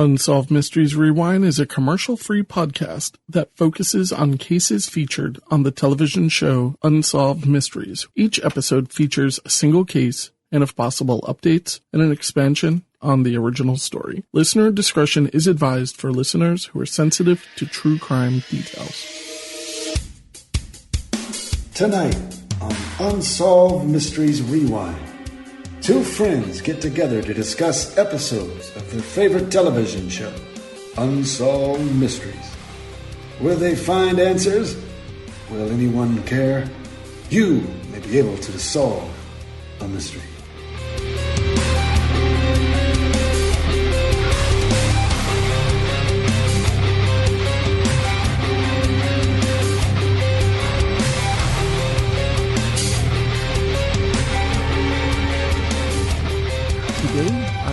Unsolved Mysteries Rewind is a commercial-free podcast that focuses on cases featured on the television show Unsolved Mysteries. Each episode features a single case and, if possible, updates and an expansion on the original story. Listener discretion is advised for listeners who are sensitive to true crime details. Tonight on Unsolved Mysteries Rewind, two friends get together to discuss episodes of their favorite television show, Unsolved Mysteries. Will they find answers? Will anyone care? You may be able to solve a mystery.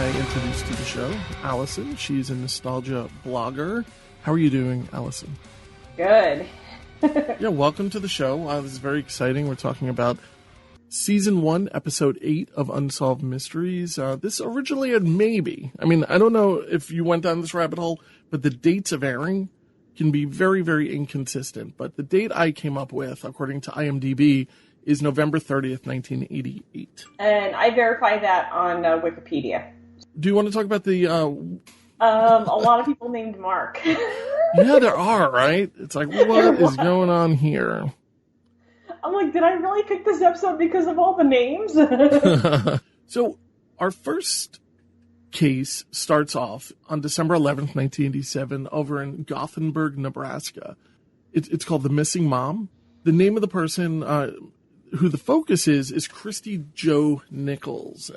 Introduced to the show, Allison. She's a nostalgia blogger. How are you doing, Allison? Good. Yeah, welcome to the show. This is very exciting. We're talking about Season 1, Episode 8 of Unsolved Mysteries. This originally had maybe. I mean, I don't know if you went down this rabbit hole, but the dates of airing can be very, very inconsistent. But the date I came up with, according to IMDb, is November 30th, 1988. And I verified that on Wikipedia. Do you want to talk about the... a lot of people named Mark. Yeah, there are, right? It's like, what is going on here? I'm like, did I really pick this episode because of all the names? So, our first case starts off on December 11th, 1987, over in Gothenburg, Nebraska. It's called The Missing Mom. The name of the person who the focus is Christi Jo Nichols.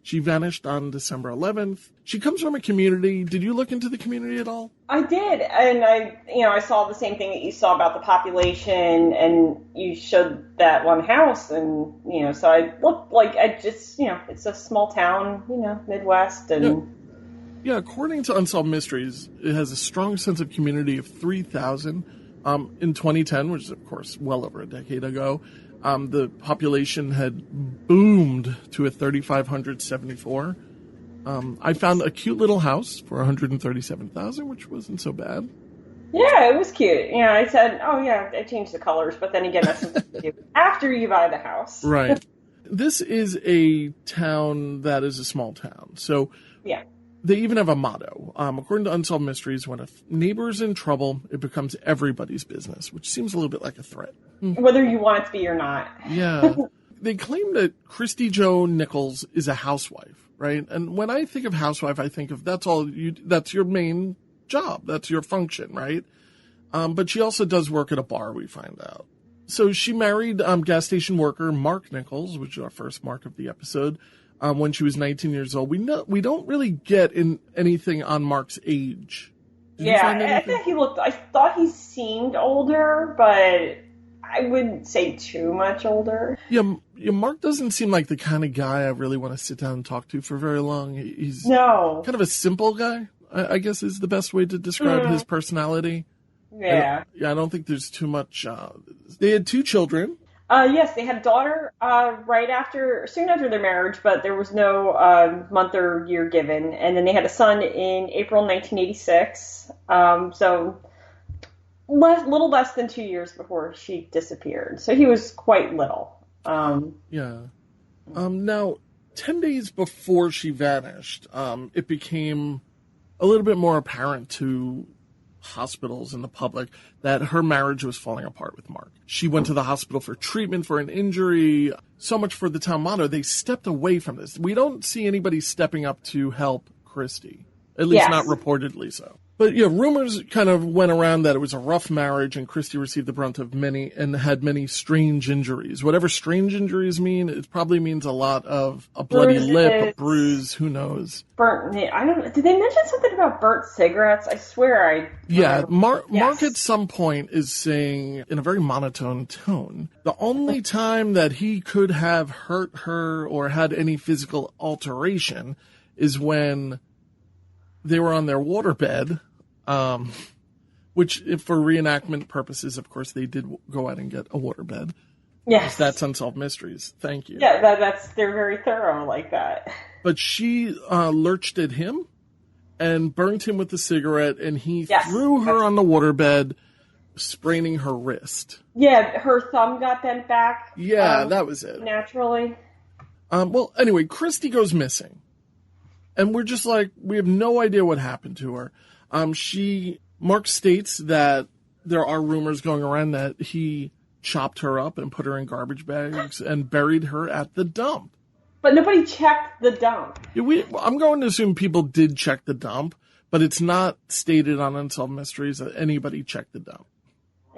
She vanished on December 11th. She comes from a community. Did you look into the community at all? I did, and I saw the same thing that you saw about the population, and you showed that one house, and so I looked like it's a small town, Midwest, and yeah. According to Unsolved Mysteries, it has a strong sense of community of 3,000. In 2010, which is of course well over a decade ago. The population had boomed to a 3,574. I found a cute little house for $137,000, which wasn't so bad. Yeah, it was cute. I said, oh yeah, I changed the colors, but then again, that's something to do after you buy the house. Right. This is a town that is a small town. So yeah. They even have a motto. According to Unsolved Mysteries, when a neighbor's in trouble, it becomes everybody's business, which seems a little bit like a threat. Whether you want it to be or not. Yeah. They claim that Christi Jo Nichols is a housewife, right? And when I think of housewife, I think of that's your main job. That's your function, right? But she also does work at a bar, we find out. So she married gas station worker Mark Nichols, which is our first Mark of the episode, when she was 19 years old. We don't really get in anything on Mark's age. I thought he seemed older, but I wouldn't say too much older. Yeah, Mark doesn't seem like the kind of guy I really want to sit down and talk to for very long. He's kind of a simple guy, I guess is the best way to describe his personality. Yeah. I don't think there's too much. They had 2 children. Yes, they had a daughter soon after their marriage, but there was no month or year given. And then they had a son in April 1986. So little less than 2 years before she disappeared. So he was quite little. Now, 10 days before she vanished, it became a little bit more apparent to hospitals and the public that her marriage was falling apart with Mark. She went to the hospital for treatment for an injury. So much for the town motto. They stepped away from this. We don't see anybody stepping up to help Christi. At least not reportedly so. But yeah, rumors kind of went around that it was a rough marriage and Christi received the brunt of many and had many strange injuries. Whatever strange injuries mean, it probably means a lot of a bloody lip, a bruise, who knows. Burnt, I don't know. Did they mention something about burnt cigarettes? I swear Mark at some point is saying in a very monotone tone, the only time that he could have hurt her or had any physical alteration is when they were on their waterbed. Which, if for reenactment purposes, of course, they did go out and get a waterbed. Yes. That's Unsolved Mysteries. Thank you. Yeah, they're very thorough like that. But she lurched at him, and burnt him with a cigarette, and he Yes. threw her on the waterbed, spraining her wrist. Yeah, her thumb got bent back. Yeah, that was it. Naturally. Well, anyway, Christi goes missing. And we're just like, we have no idea what happened to her. Mark states that there are rumors going around that he chopped her up and put her in garbage bags and buried her at the dump. But nobody checked the dump. I'm going to assume people did check the dump, but it's not stated on Unsolved Mysteries that anybody checked the dump.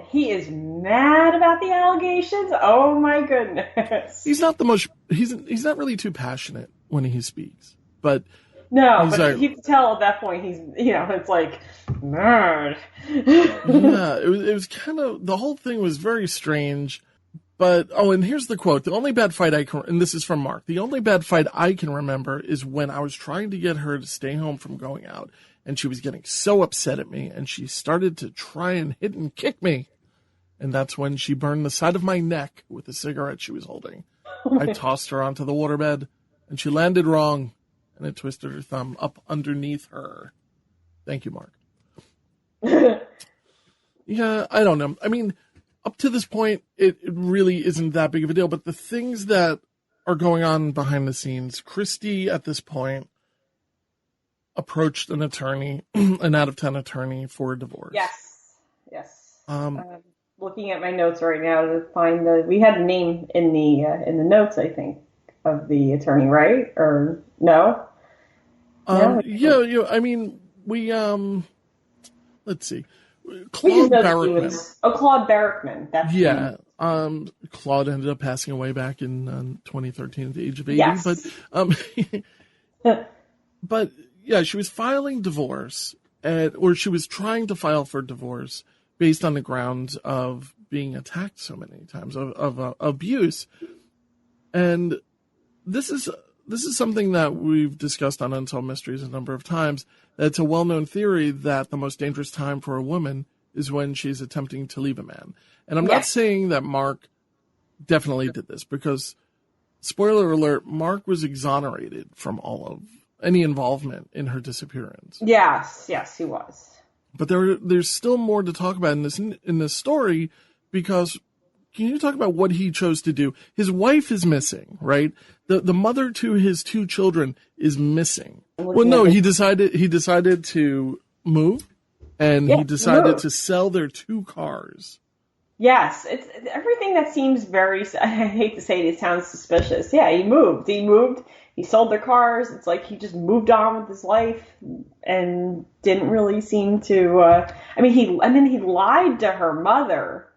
He is mad about the allegations. Oh my goodness. He's not he's not really too passionate when he speaks, but no, but like, you can tell at that point he's, it's like, nerd. Yeah, it was kind of, the whole thing was very strange. But, and here's the quote. The only bad fight and this is from Mark, the only bad fight I can remember is when I was trying to get her to stay home from going out, and she was getting so upset at me, and she started to try and hit and kick me. And that's when she burned the side of my neck with the cigarette she was holding. I tossed her onto the waterbed, and she landed wrong, and it twisted her thumb up underneath her. Thank you, Mark. Yeah, I don't know. I mean, up to this point, it really isn't that big of a deal. But the things that are going on behind the scenes, Christi at this point approached an attorney, an out-of-town attorney for a divorce. Yes. Looking at my notes right now to find we had a name in the notes, I think, of the attorney, right? Or no? Yeah. I mean, we let's see. Claude Barrickman. Claude Barrickman. That's Claude ended up passing away back in 2013 at the age of 80. Yes. But yeah, she was filing divorce, or she was trying to file for divorce based on the grounds of being attacked so many times, of abuse. And this is something that we've discussed on Unsolved Mysteries a number of times. It's a well-known theory that the most dangerous time for a woman is when she's attempting to leave a man. And I'm not saying that Mark definitely did this, because, spoiler alert, Mark was exonerated from all of any involvement in her disappearance. Yes, he was. But there's still more to talk about in this story, because can you talk about what he chose to do? His wife is missing, right? The mother to his two children is missing. Well, no, he decided to move, and he decided to sell their two cars. Yes, it's everything that seems very, I hate to say it sounds suspicious. Yeah, he moved. He sold their cars. It's like he just moved on with his life and didn't really seem to, he lied to her mother.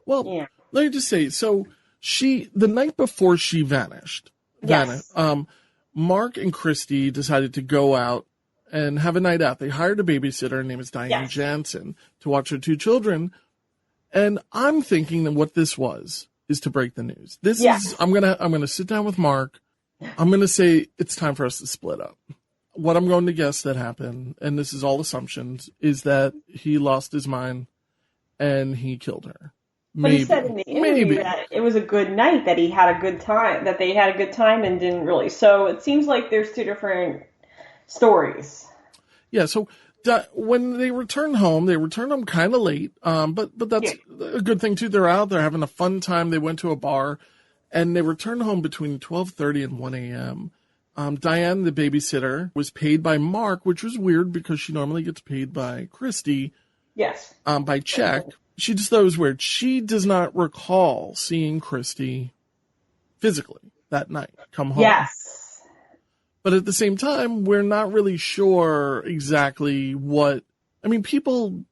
Well, let me just say, so the night before she vanished, Mark and Christi decided to go out and have a night out. They hired a babysitter. Her name is Diane Jansen, to watch her two children. And I'm thinking that what this is to break the news. I'm gonna sit down with Mark. I'm gonna say it's time for us to split up. What I'm going to guess that happened, and this is all assumptions, is that he lost his mind and he killed her. But he said in the interview that it was a good night, that he had a good time, that they had a good time and didn't really. So it seems like there's two different stories. Yeah, so when they return home kind of late, but that's a good thing too. They're out, they're having a fun time. They went to a bar, and they returned home between 12:30 and 1 a.m. Diane, the babysitter, was paid by Mark, which was weird because she normally gets paid by Christi. Yes. By check. She just thought it was weird. She does not recall seeing Christi physically that night come home. Yes. But at the same time, we're not really sure exactly what... I mean, people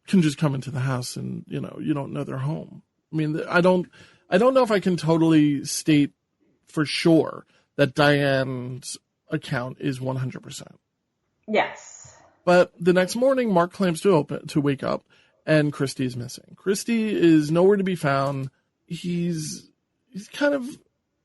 can just come into the house and, you don't know they're home. I mean, I don't know if I can totally state for sure that Diane's account is 100%. Yes. But the next morning, Mark claims to wake up, and Christi is missing. Christi is nowhere to be found. He's kind of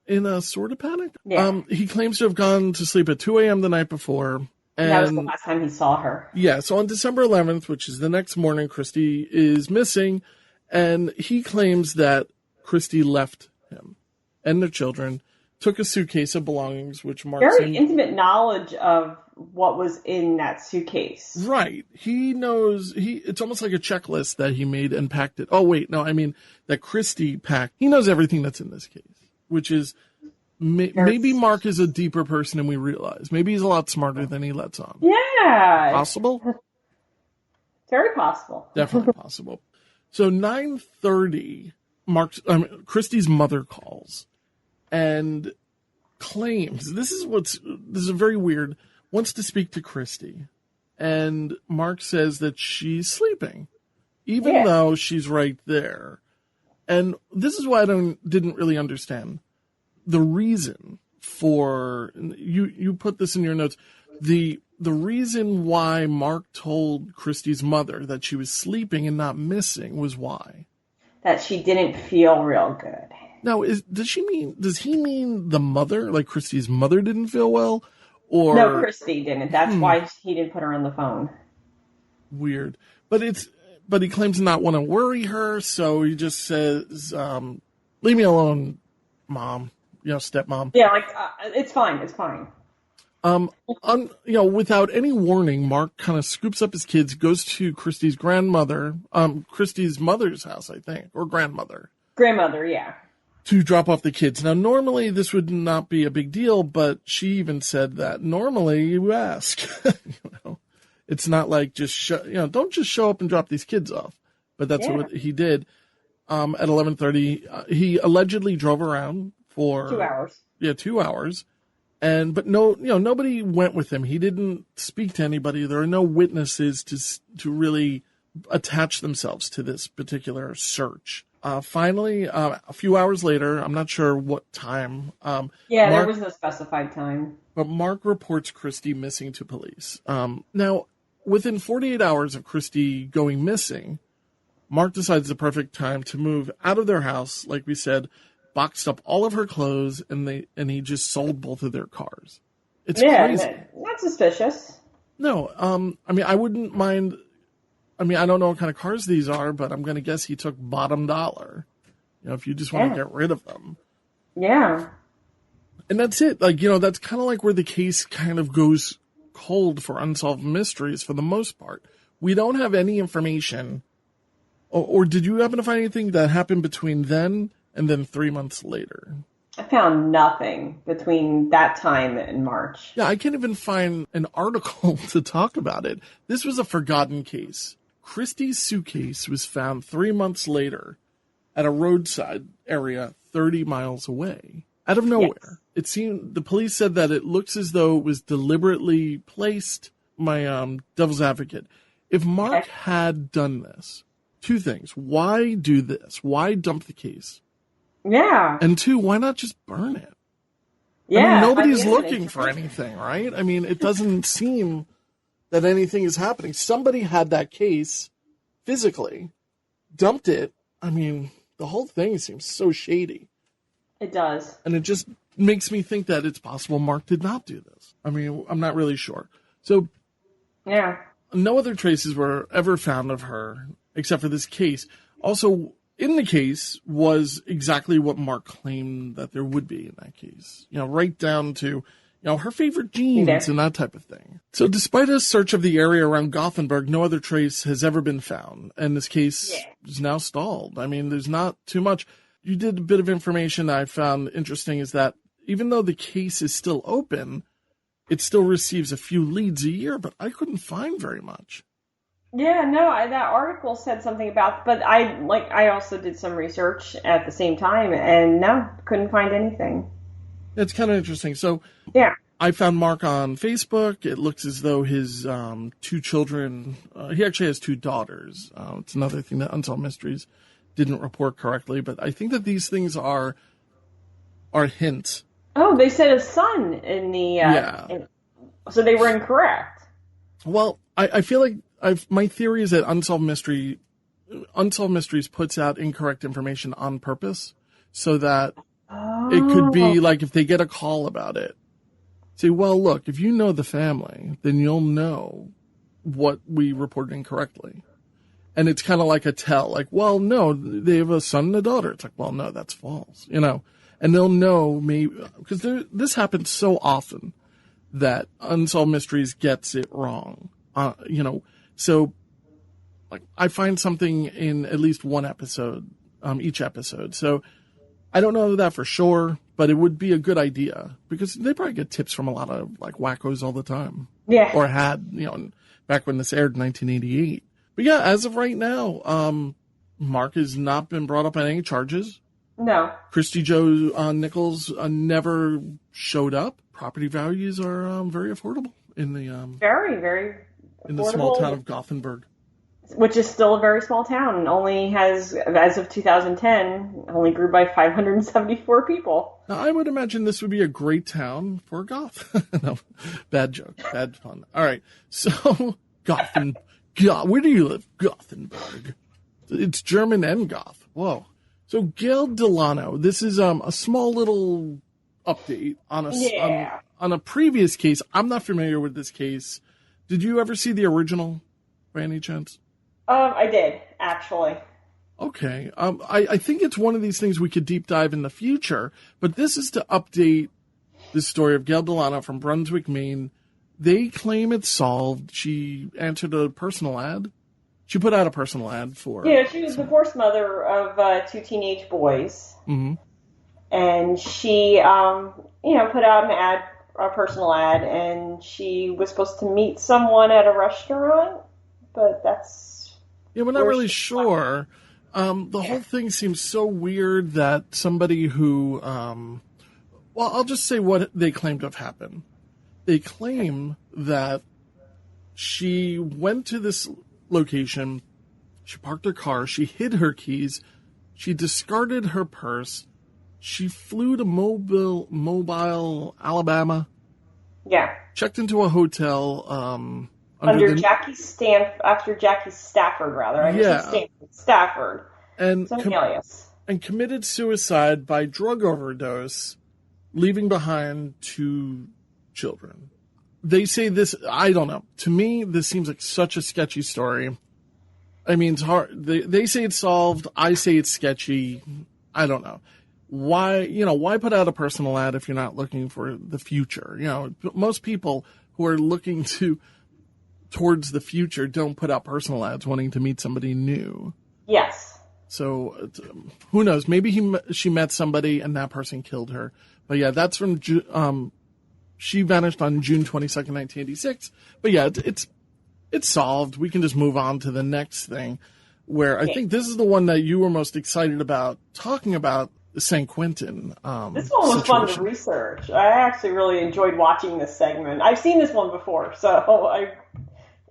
in a sort of panic. Yeah. He claims to have gone to sleep at 2 a.m. the night before. And that was the last time he saw her. Yeah, so on December 11th, which is the next morning, Christi is missing, and he claims that Christi left him and their children took a suitcase of belongings, which Mark very intimate knowledge of what was in that suitcase. Right. He knows, it's almost like a checklist that he made and packed it. Oh, wait, no, I mean, that Christi packed. He knows everything that's in this case, which is, maybe Mark is a deeper person than we realize. Maybe he's a lot smarter than he lets on. Yeah. Possible? Very possible. Definitely possible. So 9:30, Christi's mother calls and claims, this is very weird, wants to speak to Christi. And Mark says that she's sleeping, even though she's right there. And this is why I didn't really understand the reason for, you put this in your notes, the reason why Mark told Christi's mother that she was sleeping and not missing was why? That she didn't feel real good. Now, does he mean the mother, like Christi's mother didn't feel well? Or no, Christi didn't. That's why he didn't put her on the phone. Weird. But he claims to not want to worry her, so he just says, leave me alone, Mom. Stepmom. Yeah, it's fine. It's fine. Without any warning, Mark kind of scoops up his kids, goes to Christi's Christi's mother's house, I think, or grandmother. Grandmother, yeah. To drop off the kids. Now, normally this would not be a big deal, but she even said that normally you ask. It's not like just don't just show up and drop these kids off. But that's what he did. At 11:30, he allegedly drove around for 2 hours. Yeah, 2 hours. But nobody went with him. He didn't speak to anybody. There are no witnesses to really attach themselves to this particular search. Finally, a few hours later, I'm not sure what time. There was no specified time. But Mark reports Christi missing to police. Now, within 48 hours of Christi going missing, Mark decides the perfect time to move out of their house, like we said, boxed up all of her clothes, and he just sold both of their cars. It's crazy. Not suspicious. No, I wouldn't mind. I don't know what kind of cars these are, but I'm going to guess he took bottom dollar. If you just want to get rid of them. Yeah. And that's it. That's kind of like where the case kind of goes cold for Unsolved Mysteries for the most part. We don't have any information. Or did you happen to find anything that happened between then and then 3 months later? I found nothing between that time and March. Yeah, I can't even find an article to talk about it. This was a forgotten case. Christi's suitcase was found 3 months later at a roadside area 30 miles away. Out of nowhere. Yes. It seemed, the police said that it looks as though it was deliberately placed. My devil's advocate. If Mark had done this, two things. Why do this? Why dump the case? Yeah. And two, why not just burn it? Yeah. Nobody's looking for anything, right? It doesn't seem that anything is happening. Somebody had that case physically, dumped it. The whole thing seems so shady. It does. And it just makes me think that it's possible Mark did not do this. I'm not really sure. So, yeah. No other traces were ever found of her except for this case. Also, in the case was exactly what Mark claimed that there would be in that case. Right down to, her favorite jeans and that type of thing. So despite a search of the area around Gothenburg, no other trace has ever been found. And this case is now stalled. There's not too much. You did a bit of information I found interesting is that even though the case is still open, it still receives a few leads a year, but I couldn't find very much. Yeah, no, that article said something about, but I also did some research at the same time, and no, couldn't find anything. It's kind of interesting. So, yeah, I found Mark on Facebook. It looks as though his two children, he actually has two daughters. It's another thing that Unsolved Mysteries didn't report correctly, but I think that these things are hints. Oh, they said a son in the, so they were incorrect. Well, I feel like my theory is that Unsolved Mysteries puts out incorrect information on purpose so that it could be like if they get a call about it, say, well, look, if you know the family, then you'll know what we reported incorrectly. And it's kind of like a tell, like, well, no, they have a son and a daughter. It's like, well, no, that's false, and they'll know maybe because this happens so often that Unsolved Mysteries gets it wrong. So like I find something in at least one episode, each episode. So I don't know that for sure, but it would be a good idea because they probably get tips from a lot of like wackos all the time. Yeah. Or had, back when this aired in 1988. But yeah, as of right now, Mark has not been brought up on any charges. No. Christi Joe Nichols never showed up. Property values are very affordable in the very, very affordable. In the small town of Gothenburg. Which is still a very small town and only has, as of 2010, only grew by 574 people. Now, I would imagine this would be a great town for goth. No, bad joke, bad fun. All right, so where do you live? Gothenburg. It's German and goth. Whoa. So Gail Delano, this is a small little update on a previous case. I'm not familiar with this case. Did you ever see the original by any chance? I did, actually. Okay. I think it's one of these things we could deep dive in the future, but this is to update the story of Gail Delano from Brunswick, Maine. They claim it's solved. She answered a personal ad. She put out a personal ad for... Yeah, she was the divorced mother of 2 teenage boys. Mm-hmm. And she, put out a personal ad, and she was supposed to meet someone at a restaurant, but that's... Yeah, we're not really sure. The whole thing seems so weird that somebody who, I'll just say what they claim to have happened. They claim that she went to this location, she parked her car, she hid her keys, she discarded her purse, she flew to Mobile, Alabama. Yeah. Checked into a hotel, after Jackie Stafford, rather. Stafford. And alias. And committed suicide by drug overdose, leaving behind 2 children. They say this, I don't know. To me, this seems like such a sketchy story. I mean, it's hard. They say it's solved. I say it's sketchy. I don't know. Why put out a personal ad if you're not looking for the future? Most people who are looking towards the future don't put out personal ads wanting to meet somebody new. Yes. So who knows? Maybe she met somebody and that person killed her. But yeah, that's from she vanished on June 22nd, 1986. But yeah, it's solved. We can just move on to the next thing, where I think this is the one that you were most excited about talking about. The San Quentin this one was fun to research. I actually really enjoyed watching this segment. I've seen this one before, so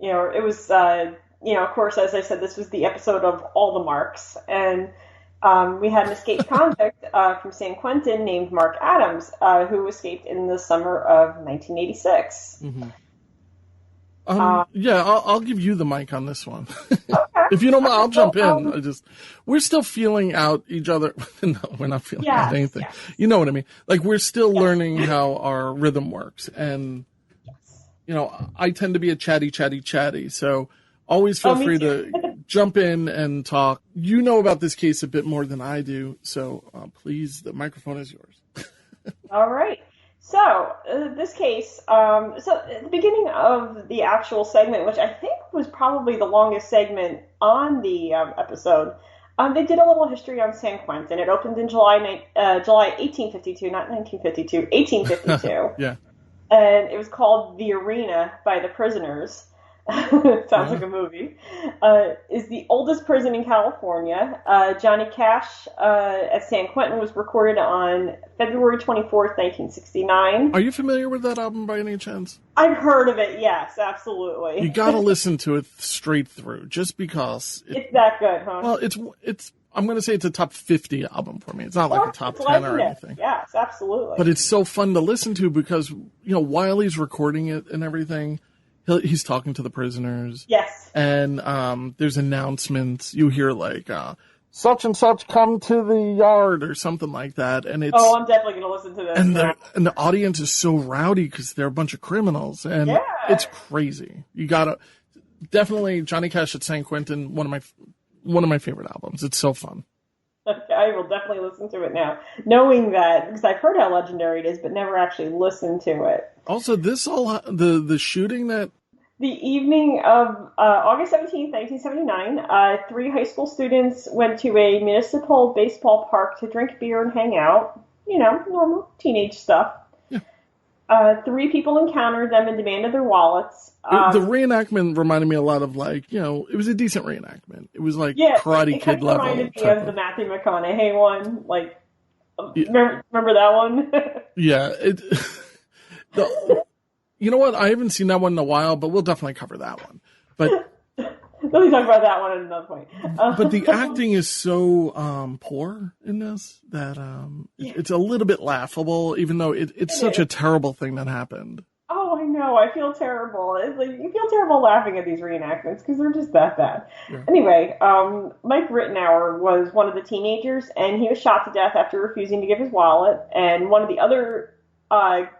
it was, of course, as I said, this was the episode of All the Marks, and we had an escaped convict from San Quentin named Mark Adams, who escaped in the summer of 1986. Mm-hmm. I'll give you the mic on this one. Okay. If you don't mind, I'll jump in. We're still feeling out each other. No, we're not feeling out anything. Yes. You know what I mean? Like, we're still learning how our rhythm works. And, I tend to be a chatty. So always feel free to jump in and talk. You know about this case a bit more than I do. So please, the microphone is yours. All right. So, this case, at the beginning of the actual segment, which I think was probably the longest segment on the episode, they did a little history on San Quentin. It opened in July 1852, not 1952, 1852. Yeah. And it was called The Arena by the prisoners. Sounds like a movie. Is the oldest prison in California. Johnny Cash at San Quentin was recorded on February 24th, 1969. Are you familiar with that album by any chance? I've heard of it, yes, absolutely. You gotta listen to it straight through, just because. It's that good, huh? Well, it's. I'm going to say it's a top 50 album for me. It's not like a top 10 or anything. Yes, absolutely. But it's so fun to listen to because, while he's recording it and everything, he's talking to the prisoners. Yes. And there's announcements. You hear like, such and such come to the yard or something like that. And it's. Oh, I'm definitely going to listen to this. And the audience is so rowdy because they're a bunch of criminals. And it's crazy. You got to. Definitely Johnny Cash at San Quentin, one of my favorite albums. It's so fun. I will definitely listen to it now, knowing that, because I've heard how legendary it is, but never actually listened to it. Also, this all the shooting that The evening of August 17th, 1979, 3 high school students went to a municipal baseball park to drink beer and hang out. You know, normal teenage stuff. Yeah. 3 people encountered them and demanded their wallets. The reenactment reminded me a lot of, like, you know, it was a decent reenactment. It was like Karate Kid level. It reminded me of the Matthew McConaughey one. Like, remember that one? Yeah. You know what? I haven't seen that one in a while, but we'll definitely cover that one. But let me talk about that one at another point. But the acting is so poor in this that it's a little bit laughable, even though it's such a terrible thing that happened. Oh, I know. I feel terrible. It's like you feel terrible laughing at these reenactments because they're just that bad. Yeah. Anyway, Mike Rittenauer was one of the teenagers, and he was shot to death after refusing to give his wallet. And one of the other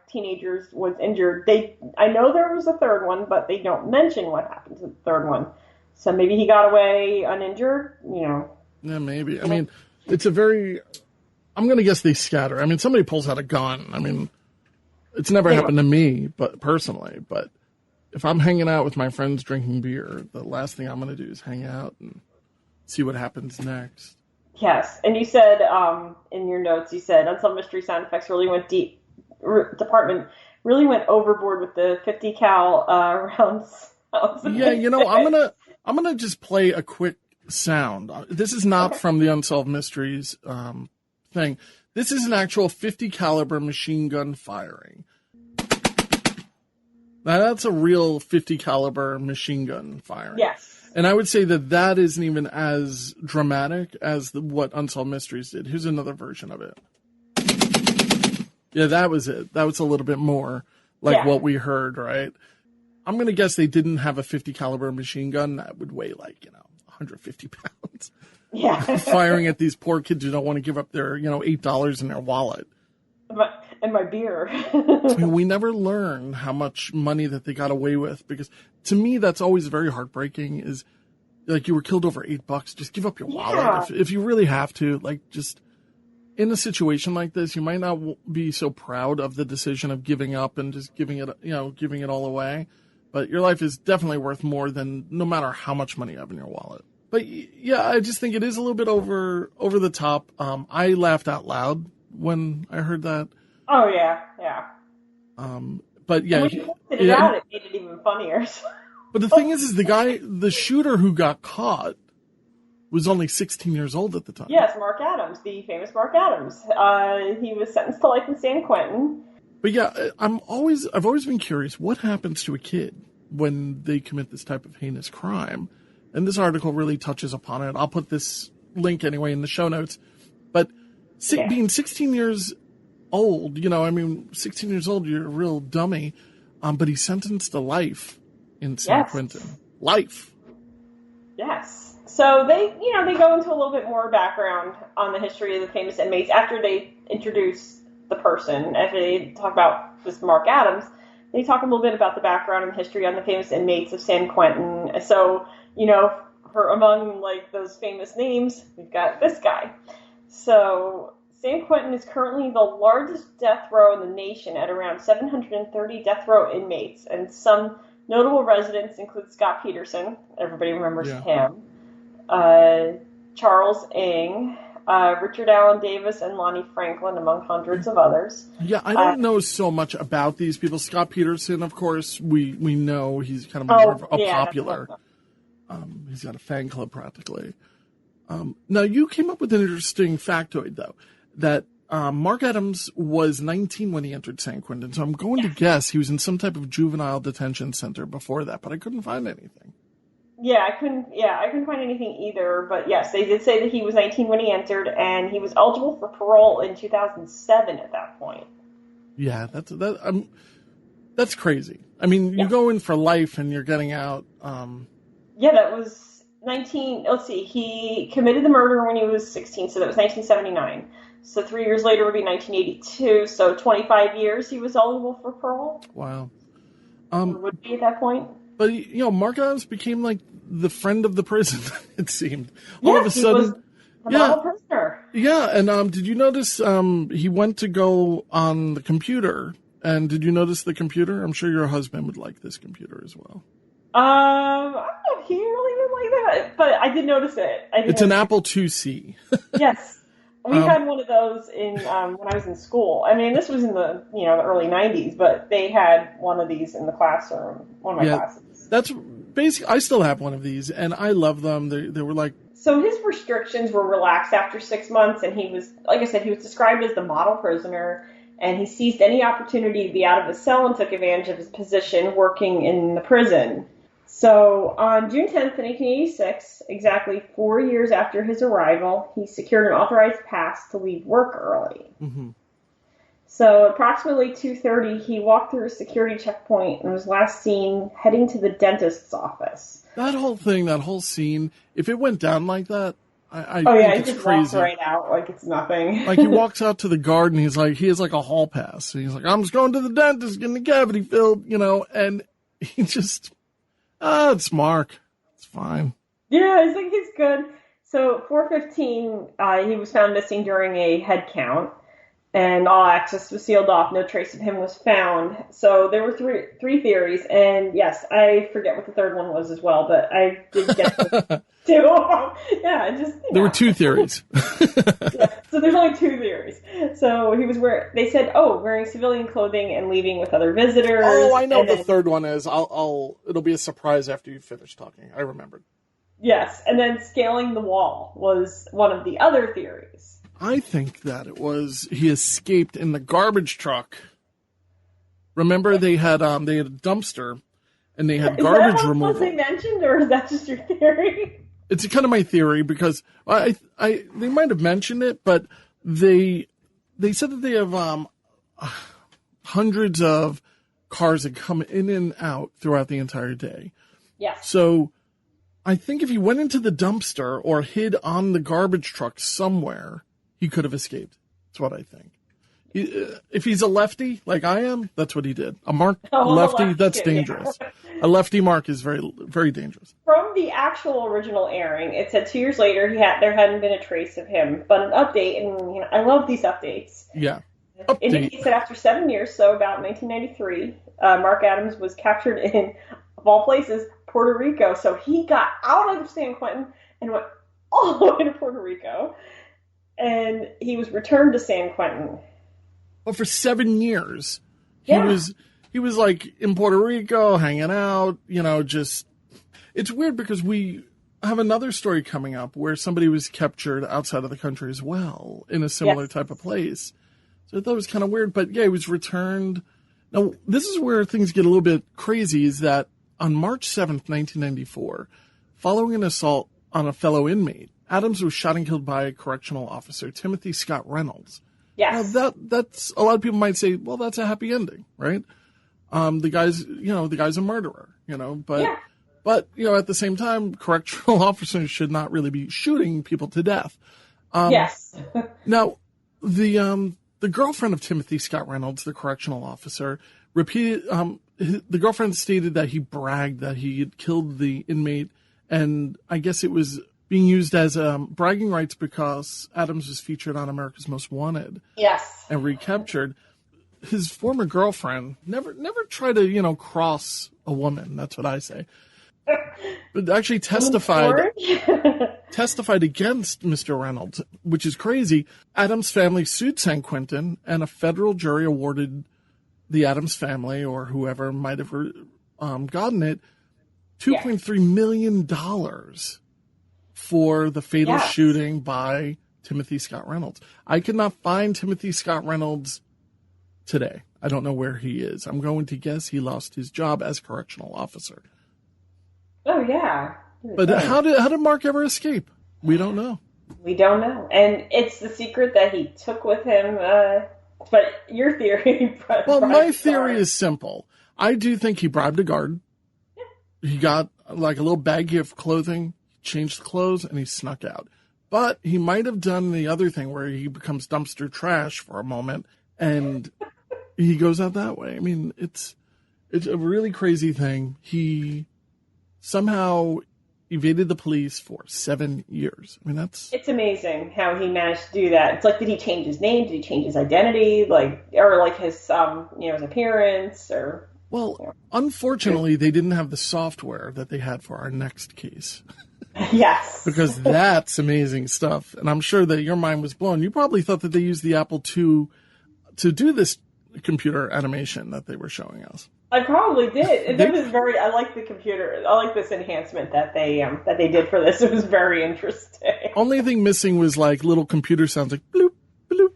teenagers was injured. I know there was a third one, but they don't mention what happened to the third one. So maybe he got away uninjured. You know. Yeah, maybe. I mean, it's a very. I'm gonna guess they scatter. I mean, somebody pulls out a gun. I mean. It's never happened to me, but personally. But if I'm hanging out with my friends drinking beer, the last thing I'm going to do is hang out and see what happens next. Yes, and you said in your notes, you said Unsolved Mystery sound effects really went deep. Department really went overboard with the 50 cal rounds. Yeah, you know, I'm gonna just play a quick sound. This is not from the Unsolved Mysteries thing. This is an actual 50 caliber machine gun firing. Now that's a real 50 caliber machine gun firing. Yes. And I would say that isn't even as dramatic as what Unsolved Mysteries did. Here's another version of it. Yeah, that was it. That was a little bit more like what we heard, right? I'm going to guess they didn't have a 50 caliber machine gun that would weigh 150 pounds. Yeah. Firing at these poor kids who don't want to give up their, $8 in their wallet. And my beer. I mean, we never learn how much money that they got away with, because to me, that's always very heartbreaking is like you were killed over $8. Just give up your wallet. If you really have to, like, just in a situation like this, you might not be so proud of the decision of giving up and just giving it all away. But your life is definitely worth more than no matter how much money you have in your wallet. But yeah, I just think it is a little bit over the top. I laughed out loud when I heard that. Oh yeah, yeah. But yeah, when you pointed it out, it made it even funnier. But the thing is the shooter who got caught was only 16 years old at the time. Yes, Mark Adams, the famous Mark Adams. He was sentenced to life in San Quentin. But yeah, I've always been curious what happens to a kid when they commit this type of heinous crime. And this article really touches upon it. I'll put this link anyway in the show notes. But being 16 years old, 16 years old, you're a real dummy. But he's sentenced to life in San Quentin. Life. Yes. So they go into a little bit more background on the history of the famous inmates after they introduce the person. After they talk about this Mark Adams, they talk a little bit about the background and history on the famous inmates of San Quentin. So, for among those famous names, we've got this guy. So San Quentin is currently the largest death row in the nation at around 730 death row inmates, and some notable residents include Scott Peterson, everybody remembers him, Charles Ng, Richard Allen Davis, and Lonnie Franklin, among hundreds of others. Yeah, I don't know so much about these people. Scott Peterson, of course, we know he's kind of more of a popular. He's got a fan club practically. Now, you came up with an interesting factoid, though, that Mark Adams was 19 when he entered San Quentin. So I'm going to guess he was in some type of juvenile detention center before that, but I couldn't find anything. Yeah, I couldn't find anything either. But yes, they did say that he was 19 when he entered, and he was eligible for parole in 2007 at that point. Yeah, that's crazy. I mean, you go in for life and you're getting out. Yeah, that was 19. Let's see. He committed the murder when he was 16, so that was 1979. So 3 years later would be 1982. So 25 years he was eligible for parole. Wow. Would be at that point. But Mark Adams became like the friend of the prison. It seemed all of a sudden A model prisoner. Yeah, and did you notice he went to go on the computer, and did you notice the computer? I'm sure your husband would like this computer as well. I don't know if he really would like that, but I did notice it. It's an Apple IIc. Yes. We had one of those in when I was in school. I mean, this was in the the early 90s, but they had one of these in the classroom, one of my classes. That's basically, I still have one of these, and I love them. They were like... So his restrictions were relaxed after 6 months, and he was, like I said, he was described as the model prisoner, and he seized any opportunity to be out of his cell and took advantage of his position working in the prison. So on June 10th, 1986, exactly 4 years after his arrival, he secured an authorized pass to leave work early. Mm-hmm. So approximately 2:30, he walked through a security checkpoint and was last seen heading to the dentist's office. That whole scene, if it went down like that, I think it's he just crazy. Walks right out like it's nothing. Like he walks out to the guard and he has like a hall pass. And he's like, I'm just going to the dentist, getting the cavity filled, and he just... it's Mark. It's fine. Yeah, I think he's good. So 4:15, he was found missing during a head count, and all access was sealed off. No trace of him was found. So there were three theories, and yes, I forget what the third one was as well, but I did get two of them. Yeah, there were two theories. So there's only two theories. So he was they said, wearing civilian clothing and leaving with other visitors. Oh, I know what the third one is. It'll be a surprise after you finish talking. I remembered. Yes, and then scaling the wall was one of the other theories. I think that it was he escaped in the garbage truck. Remember, they had a dumpster, and they had garbage removal. Was they mentioned, or is that just your theory? It's kind of my theory because they might have mentioned it, but they said that they have hundreds of cars that come in and out throughout the entire day. Yes. So I think if he went into the dumpster or hid on the garbage truck somewhere, he could have escaped. That's what I think. If he's a lefty, like I am, that's what he did. A lefty, that's dangerous. Yeah. A lefty Mark is very, very dangerous. From the actual original airing, it said 2 years later there hadn't been a trace of him. But an update, and I love these updates. Yeah. Indicates that after 7 years, so about 1993, Mark Adams was captured in, of all places, Puerto Rico. So he got out of San Quentin and went all the way to Puerto Rico. And he was returned to San Quentin. Well, for 7 years, he was like in Puerto Rico, hanging out, just, it's weird because we have another story coming up where somebody was captured outside of the country as well in a similar type of place. So I thought it was kind of weird, but yeah, he was returned. Now, this is where things get a little bit crazy, is that on March 7th, 1994, following an assault on a fellow inmate, Adams was shot and killed by correctional officer Timothy Scott Reynolds. Yes. Now that's a lot of people might say, well, that's a happy ending, right? The guy's a murderer, but at the same time, correctional officers should not really be shooting people to death. Yes. Now, the girlfriend of Timothy Scott Reynolds, the correctional officer, the girlfriend stated that he bragged that he had killed the inmate, and I guess it was being used as bragging rights because Adams was featured on America's Most Wanted. Yes. And recaptured. His former girlfriend never tried to, cross a woman. That's what I say. But actually testified against Mr. Reynolds, which is crazy. Adams' family sued San Quentin, and a federal jury awarded the Adams family, or whoever might have gotten it, $2.3 million for the fatal shooting by Timothy Scott Reynolds. I could not find Timothy Scott Reynolds today. I don't know where he is. I'm going to guess he lost his job as correctional officer. Oh, yeah. But how did Mark ever escape? We don't know. We don't know. And it's the secret that he took with him. But your theory... Well, my theory is simple. I do think he bribed a guard. Yeah. He got like a little baggie of clothing, changed the clothes, and he snuck out. But he might have done the other thing where he becomes dumpster trash for a moment, and he goes out that way. I mean, it's a really crazy thing. He somehow evaded the police for 7 years. I mean, it's amazing how he managed to do that. It's like, did he change his name? Did he change his identity? Or his, his appearance or... Well, unfortunately, they didn't have the software that they had for our next case. Yes. Because that's amazing stuff. And I'm sure that your mind was blown. You probably thought that they used the Apple II to do this computer animation that they were showing us. I probably did. I like the computer. I like this enhancement that they did for this. It was very interesting. Only thing missing was like little computer sounds like bloop, bloop,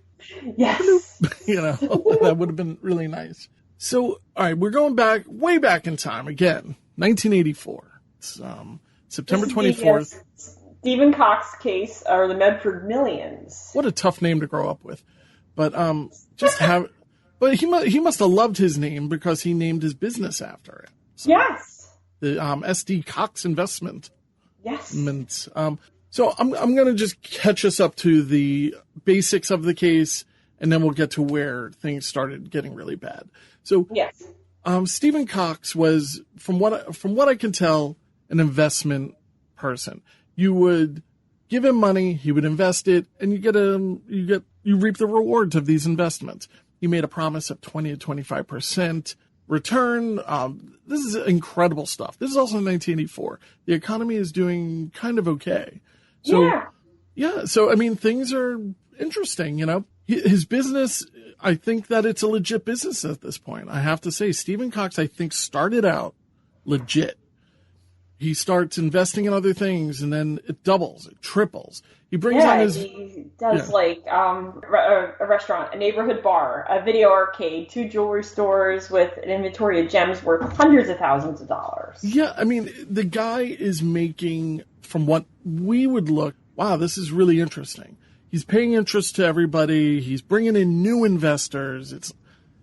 yes. bloop. That would have been really nice. So, all right, we're going way back in time again, 1984. It's September 24th. Stephen Cox case, or the Medford Millions. What a tough name to grow up with. But But he must have loved his name because he named his business after it. So, yes. The SD Cox Investment. Yes. So I'm going to just catch us up to the basics of the case, and then we'll get to where things started getting really bad. So yes. Stephen Cox was, from what I can tell, an investment person. You would give him money, he would invest it, and you reap the rewards of these investments. He made a promise of 20 to 25% return. This is incredible stuff. This is also 1984. The economy is doing kind of okay. So, yeah. So, I mean, things are interesting, His business, I think that it's a legit business at this point. I have to say, Stephen Cox, I think, started out legit. He starts investing in other things, and then it doubles, it triples. He brings on his... he does a restaurant, a neighborhood bar, a video arcade, 2 jewelry stores with an inventory of gems worth hundreds of thousands of dollars. Yeah, I mean, the guy is making, from what we would look, wow, this is really interesting. He's paying interest to everybody. He's bringing in new investors.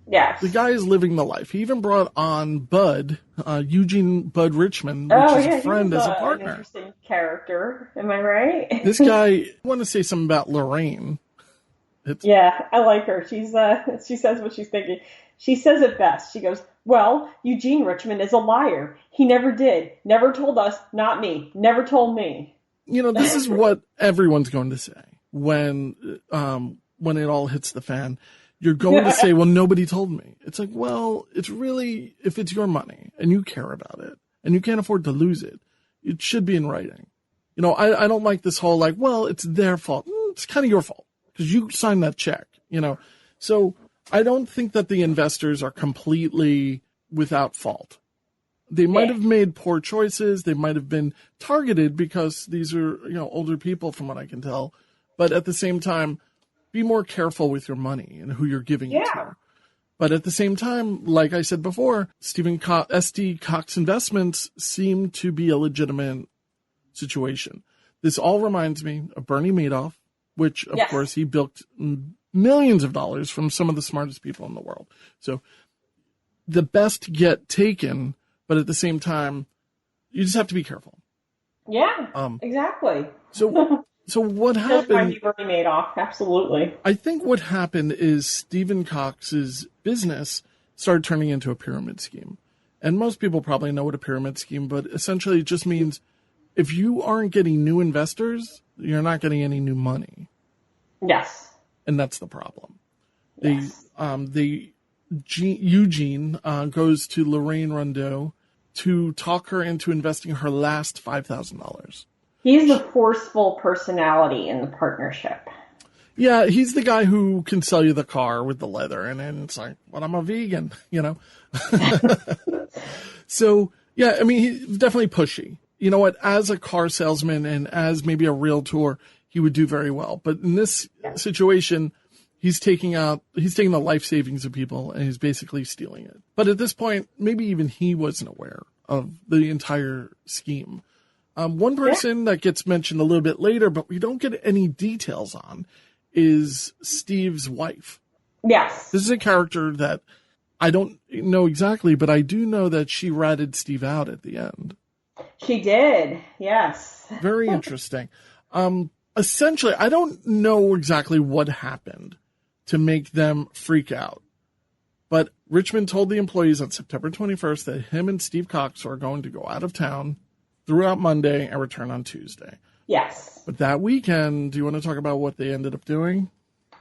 Yes. The guy is living the life. He even brought on Bud, Eugene Bud Richmond, which is a friend, as a partner. An interesting character. Am I right? This guy, I want to say something about Lorraine. I like her. She says what she's thinking. She says it best. She goes, well, Eugene Richmond is a liar. He never did. Never told us. Not me. Never told me. This is what everyone's going to say when it all hits the fan. You're going to say, well, nobody told me. It's like, well, it's really, if it's your money and you care about it and you can't afford to lose it, it should be in writing. I don't like this whole well, it's their fault. It's kind of your fault because you signed that check, So I don't think that the investors are completely without fault. They might have made poor choices. They might have been targeted because these are, older people from what I can tell. But at the same time, be more careful with your money and who you're giving it to. But at the same time, like I said before, SD Cox Investments seem to be a legitimate situation. This all reminds me of Bernie Madoff, which, of course, he bilked millions of dollars from some of the smartest people in the world. So the best get taken, but at the same time, you just have to be careful. Yeah, exactly. So what happened? Bernie Madoff, absolutely. I think what happened is Stephen Cox's business started turning into a pyramid scheme. And most people probably know what a pyramid scheme, but essentially it just means if you aren't getting new investors, you're not getting any new money. Yes. And that's the problem. Yes. Eugene goes to Lorraine Rondeau to talk her into investing her last $5,000. He's the forceful personality in the partnership. Yeah, he's the guy who can sell you the car with the leather, and then it's like, well, I'm a vegan, So, yeah, I mean, he's definitely pushy. You know what? As a car salesman and as maybe a realtor, he would do very well. But in this situation, he's taking the life savings of people, and he's basically stealing it. But at this point, maybe even he wasn't aware of the entire scheme. One person that gets mentioned a little bit later, but we don't get any details on, is Steve's wife. Yes. This is a character that I don't know exactly, but I do know that she ratted Steve out at the end. She did, yes. Very interesting. Essentially, I don't know exactly what happened to make them freak out. But Richmond told the employees on September 21st that him and Steve Cox are going to go out of town throughout Monday and returned on Tuesday. Yes. But that weekend, do you want to talk about what they ended up doing?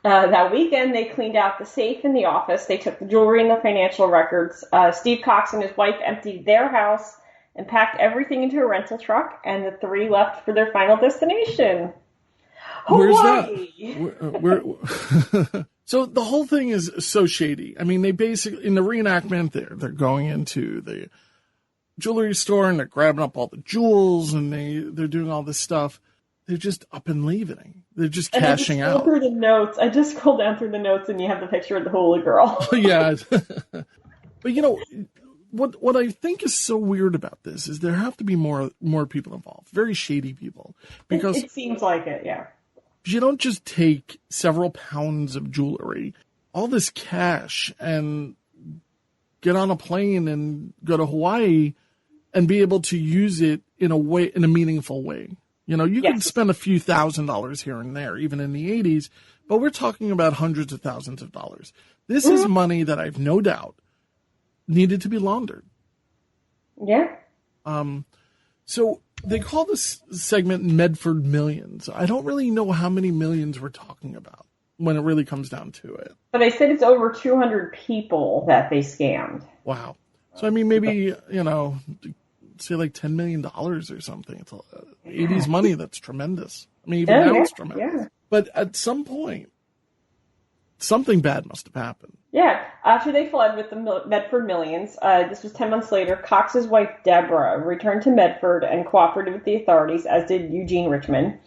That weekend, they cleaned out the safe in the office. They took the jewelry and the financial records. Steve Cox and his wife emptied their house and packed everything into a rental truck, and the three left for their final destination. Hawaii! Where's that? So the whole thing is so shady. I mean, they basically, in the reenactment, they're going into the jewelry store and they're grabbing up all the jewels and they're doing all this stuff. They're just up and leaving. They're just cashing out. Through the notes. I just scrolled down through the notes and you have the picture of the holy girl. Yeah. But you know, what I think is so weird about this is there have to be more people involved. Very shady people. Because it seems like it, yeah. You don't just take several pounds of jewelry, all this cash, and get on a plane and go to Hawaii and be able to use it in a meaningful way. You know, you can spend a few $1,000s here and there, even in the 80s, but we're talking about hundreds of thousands of dollars. This is money that I've no doubt needed to be laundered. Yeah. So they call this segment Medford Millions. I don't really know how many millions we're talking about when it really comes down to it. But I said it's over 200 people that they scammed. Wow. So, I mean, maybe, you know, say like $10 million or something. It's 80s money. That's tremendous. I mean, even now it's tremendous. Yeah. But at some point, something bad must have happened. Yeah. After they fled with the Medford Millions, this was 10 months later, Cox's wife, Deborah, returned to Medford and cooperated with the authorities, as did Eugene Richmond.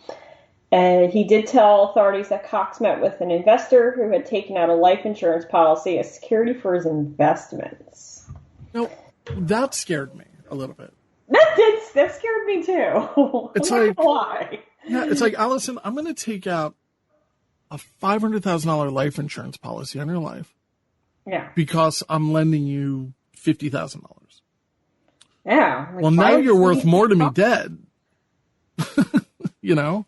And he did tell authorities that Cox met with an investor who had taken out a life insurance policy as security for his investments. Now, that scared me a little bit. That scared me too. It's like, why? Yeah, it's like, Allison, I'm going to take out a $500,000 life insurance policy on your life. Yeah. Because I'm lending you $50,000. Yeah. Like, well, now you're worth more to me dead. You know?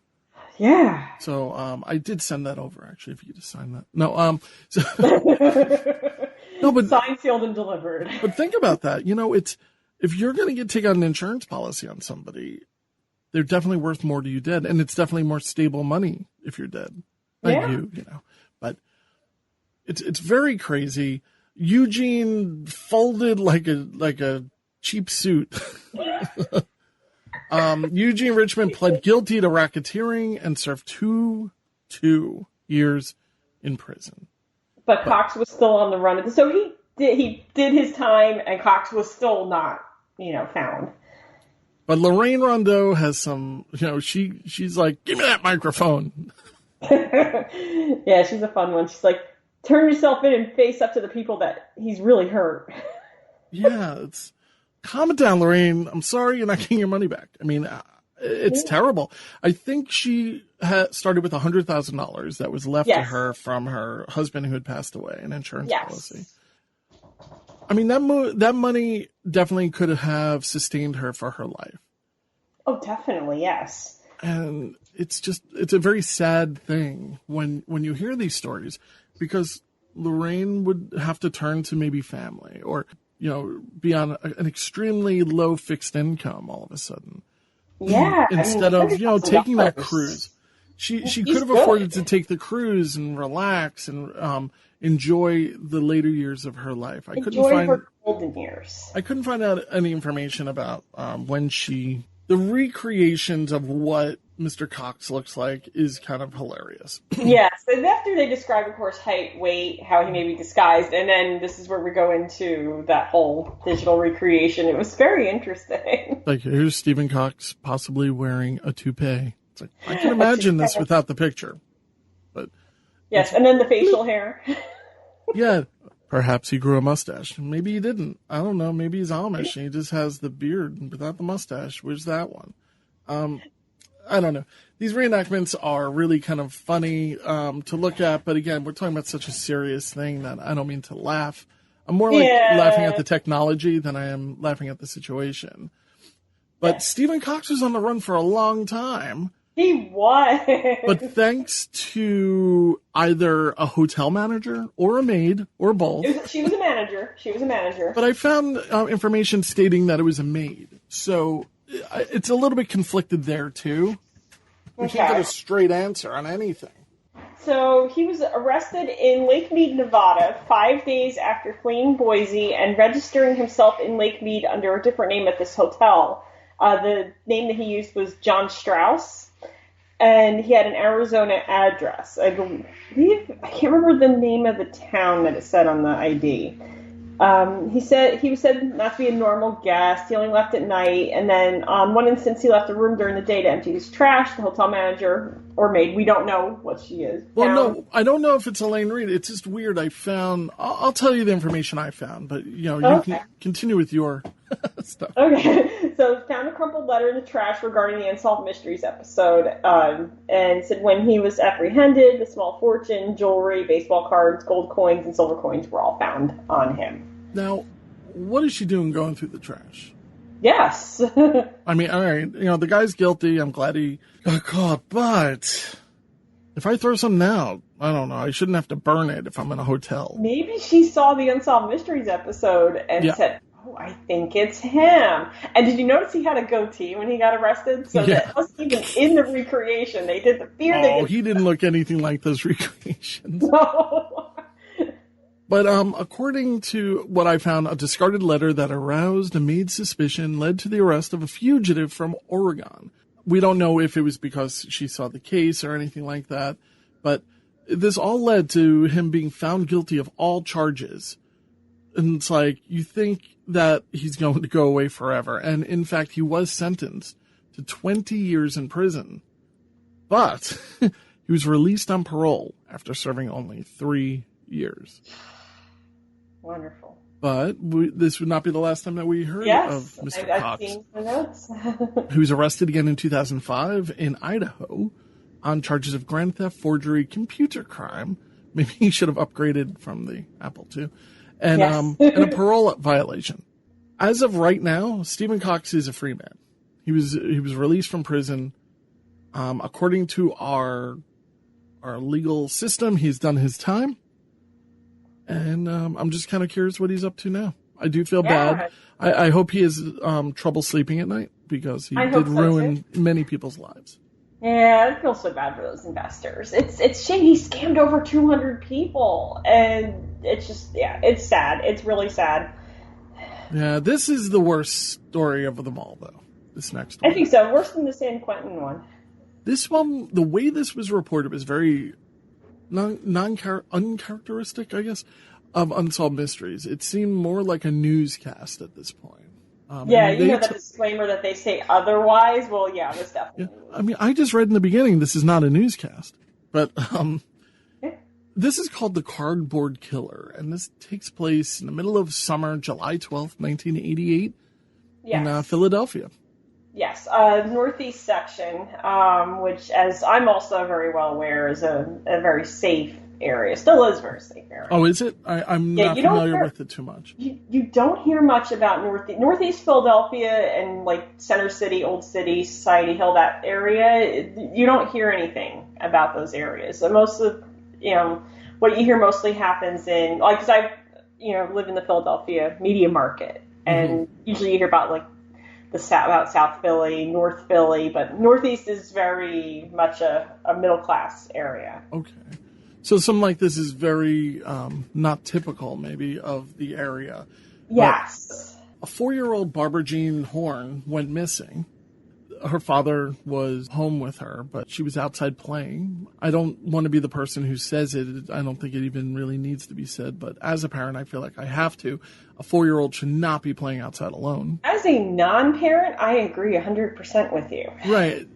Yeah. So I did send that over, actually, if you could just sign that. No, so, no, but signed, sealed, and delivered. But think about that. You know, it's if you're going to take out an insurance policy on somebody, they're definitely worth more to you dead, and it's definitely more stable money if you're dead. Like you know. But it's very crazy. Eugene folded like a cheap suit. Eugene Richmond pled guilty to racketeering and served two years in prison. But Cox was still on the run. So he did his time, and Cox was still not, found. But Lorraine Rondeau has some, she's like, give me that microphone. Yeah, she's a fun one. She's like, turn yourself in and face up to the people that he's really hurt. Yeah, calm it down, Lorraine. I'm sorry you're not getting your money back. I mean, it's terrible. I think she started with $100,000 that was left to her from her husband who had passed away, an insurance policy. I mean, that money definitely could have sustained her for her life. Oh, definitely, yes. And it's a very sad thing when you hear these stories, because Lorraine would have to turn to maybe family or, be on an extremely low fixed income all of a sudden. Yeah. Instead of, taking that cruise. She could have afforded to take the cruise and relax and enjoy the later years of her life. Enjoy her golden years. I couldn't find out any information about when the recreations of what Mr. Cox looks like is kind of hilarious. Yes. And after they describe, of course, height, weight, how he may be disguised, and then this is where we go into that whole digital recreation. It was very interesting. Like, here's Stephen Cox possibly wearing a toupee. It's like, I can imagine this without the picture. But yes, and then the facial hair. Yeah. Perhaps he grew a mustache. Maybe he didn't. I don't know. Maybe he's Amish and he just has the beard without the mustache. Where's that one? I don't know. These reenactments are really kind of funny to look at. But again, we're talking about such a serious thing that I don't mean to laugh. I'm more like laughing at the technology than I am laughing at the situation. But Stephen Cox was on the run for a long time. He was. But thanks to either a hotel manager or a maid or both. She was a manager. But I found information stating that it was a maid. So it's a little bit conflicted there, too. We can't get a straight answer on anything. So he was arrested in Lake Mead, Nevada, 5 days after fleeing Boise and registering himself in Lake Mead under a different name at this hotel. The name that he used was John Strauss, and he had an Arizona address. I can't remember the name of the town that it said on the ID. He was said not to be a normal guest. He only left at night, and then on one instance, he left a room during the day to empty his trash. The hotel manager or maid, we don't know what she is. Well, no, I don't know if it's Elaine Reed. It's just weird. I'll tell you the information I found, but you can continue with your stuff. Okay, so found a crumpled letter in the trash regarding the Unsolved Mysteries episode, and said when he was apprehended, the small fortune, jewelry, baseball cards, gold coins, and silver coins were all found on him. Now, what is she doing going through the trash? Yes. I mean, all right, the guy's guilty. I'm glad he got caught, but if I throw something out, I don't know. I shouldn't have to burn it if I'm in a hotel. Maybe she saw the Unsolved Mysteries episode and said, "Oh, I think it's him." And did you notice he had a goatee when he got arrested? So that wasn't even in the recreation. They did the fear. Oh, he didn't look anything like those recreations. No. But according to what I found, a discarded letter that aroused Mead's suspicion led to the arrest of a fugitive from Oregon. We don't know if it was because she saw the case or anything like that, but this all led to him being found guilty of all charges. And it's like, you think that he's going to go away forever. And in fact, he was sentenced to 20 years in prison. But he was released on parole after serving only 3 years. Wonderful. But this would not be the last time that we heard of Mr. Cox. I've seen the notes. He was arrested again in 2005 in Idaho on charges of grand theft, forgery, computer crime. Maybe he should have upgraded from the Apple II. And, and a parole violation. As of right now, Stephen Cox is a free man. He was released from prison. According to our legal system, he's done his time. And I'm just kind of curious what he's up to now. I do feel bad. I hope he has trouble sleeping at night because he did ruin many people's lives. Yeah, I feel so bad for those investors. It's shame he scammed over 200 people, and it's just it's sad. It's really sad. Yeah, this is the worst story of them all, though. This next one, I think so. Worse than the San Quentin one. This one, the way this was reported, was very uncharacteristic, I guess, of Unsolved Mysteries. It seemed more like a newscast at this point. The disclaimer that they say otherwise. Well, this definitely. Yeah. I mean, I just read in the beginning this is not a newscast, but this is called The Cardboard Killer, and this takes place in the middle of summer, July 12th, 1988, in Philadelphia. Yes, northeast section, which, as I'm also very well aware, is a very safe area. Still is a very safe area. Oh, is it? I'm not familiar with it too much. You don't hear much about northeast Philadelphia and like Center City, Old City, Society Hill, that area. You don't hear anything about those areas. So most of what you hear mostly happens in because I live in the Philadelphia media market, and usually you hear about like about South Philly, North Philly, but Northeast is very much a middle class area. Okay. So something like this is very not typical, maybe, of the area. Yes. But a 4-year-old Barbara Jean Horn went missing. Her father was home with her, but she was outside playing. I don't want to be the person who says it. I don't think it even really needs to be said, but as a parent, I feel like I have to. A 4-year-old should not be playing outside alone. As a non-parent, I agree 100% with you. Right.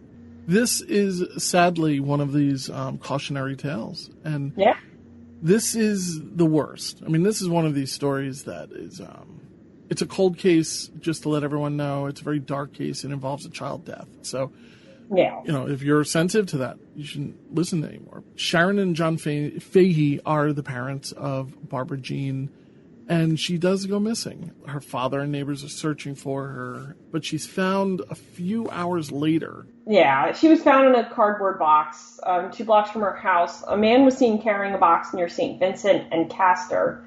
This is sadly one of these cautionary tales. And this is the worst. I mean, this is one of these stories that is... it's a cold case, just to let everyone know. It's a very dark case. It involves a child death. So, if you're sensitive to that, you shouldn't listen anymore. Sharon and John Fahey are the parents of Barbara Jean, and she does go missing. Her father and neighbors are searching for her, but she's found a few hours later. Yeah, she was found in a cardboard box 2 blocks from her house. A man was seen carrying a box near St. Vincent and Castor.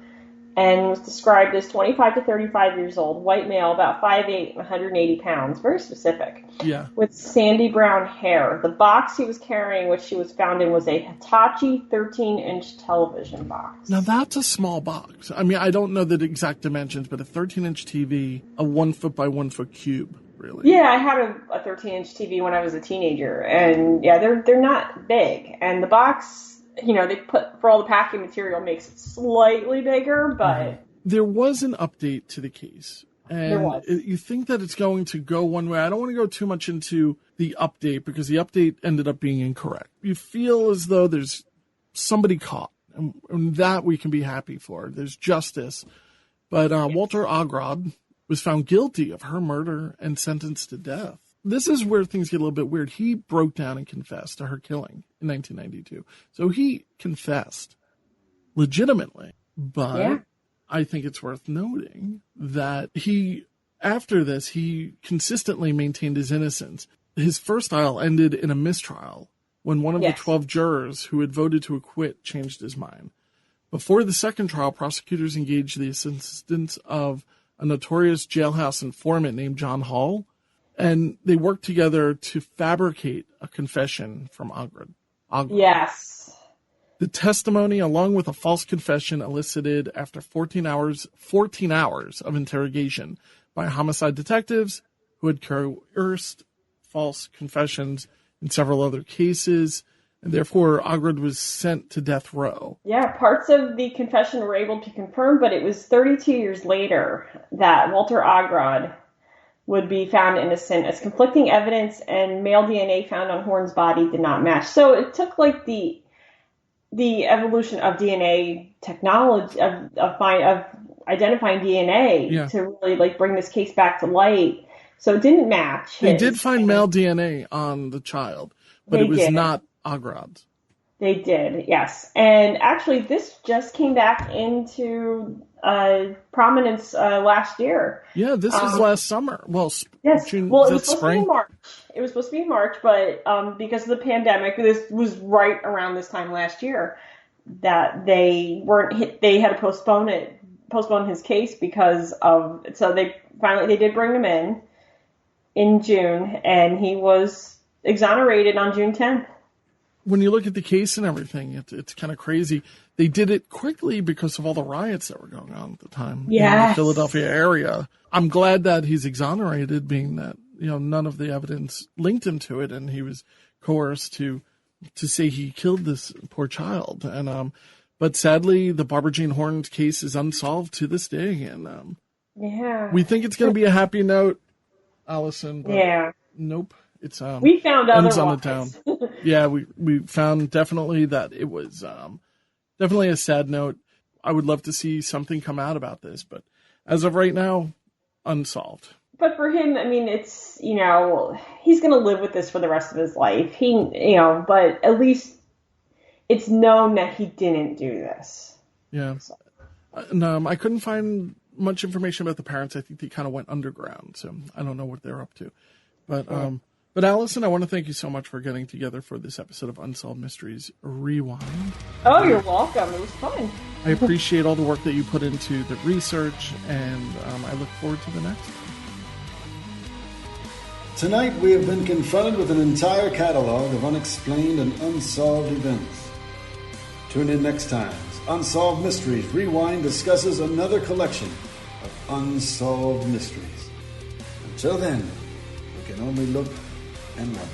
and was described as 25 to 35 years old, white male, about 5'8", and 180 pounds. Very specific. Yeah. With sandy brown hair. The box he was carrying, which she was found in, was a Hitachi 13-inch television box. Now, that's a small box. I mean, I don't know the exact dimensions, but a 13-inch TV, a 1 foot by 1 foot cube, really. Yeah, I had a 13-inch TV when I was a teenager, and yeah, they're not big. And the box, they put, for all the packing material, makes it slightly bigger, but... There was an update to the case. And there was. You think that it's going to go one way. I don't want to go too much into the update because the update ended up being incorrect. You feel as though there's somebody caught, and that we can be happy for. There's justice. But Walter Agrod was found guilty of her murder and sentenced to death. This is where things get a little bit weird. He broke down and confessed to her killing in 1992. So he confessed legitimately. But yeah. I think it's worth noting that after this, he consistently maintained his innocence. His first trial ended in a mistrial when one of the 12 jurors who had voted to acquit changed his mind. Before the second trial, prosecutors engaged the assistance of a notorious jailhouse informant named John Hall, and they worked together to fabricate a confession from Agrod. Yes. The testimony, along with a false confession, elicited after 14 hours of interrogation by homicide detectives who had coerced false confessions in several other cases, and therefore Agrod was sent to death row. Yeah, parts of the confession were able to confirm, but it was 32 years later that Walter Agrod would be found innocent, as conflicting evidence and male DNA found on Horn's body did not match. So it took like the evolution of DNA technology, of identifying DNA to really bring this case back to light. So it didn't match. They did find male DNA on the child, but it was not Agrod's. They did, yes. And actually, this just came back into prominence last year. Yeah, this was last summer. Well, yes. June, well, it was supposed spring? to be March. It was supposed to be March, but because of the pandemic, this was right around this time last year that they had to postpone his case because of. So they did bring him in June, and he was exonerated on June 10th. When you look at the case and everything, it's kind of crazy. They did it quickly because of all the riots that were going on at the time in the Philadelphia area. I'm glad that he's exonerated, being that none of the evidence linked him to it, and he was coerced to say he killed this poor child. And but sadly, the Barbara Jean Horn case is unsolved to this day, and we think it's going to be a happy note, Allison. But nope. It's we found ends otherwise. On the town. Yeah, we found definitely that it was definitely a sad note. I would love to see something come out about this, but as of right now, unsolved. But for him, I mean, it's he's going to live with this for the rest of his life. But at least it's known that he didn't do this. Yeah, so. And I couldn't find much information about the parents. I think they kind of went underground, so I don't know what they're up to, but. But Allison, I want to thank you so much for getting together for this episode of Unsolved Mysteries Rewind. Oh, you're welcome. It was fun. I appreciate all the work that you put into the research, and I look forward to the next one. Tonight we have been confronted with an entire catalog of unexplained and unsolved events. Tune in next time as Unsolved Mysteries Rewind discusses another collection of unsolved mysteries. Until then, we can only look and wonder.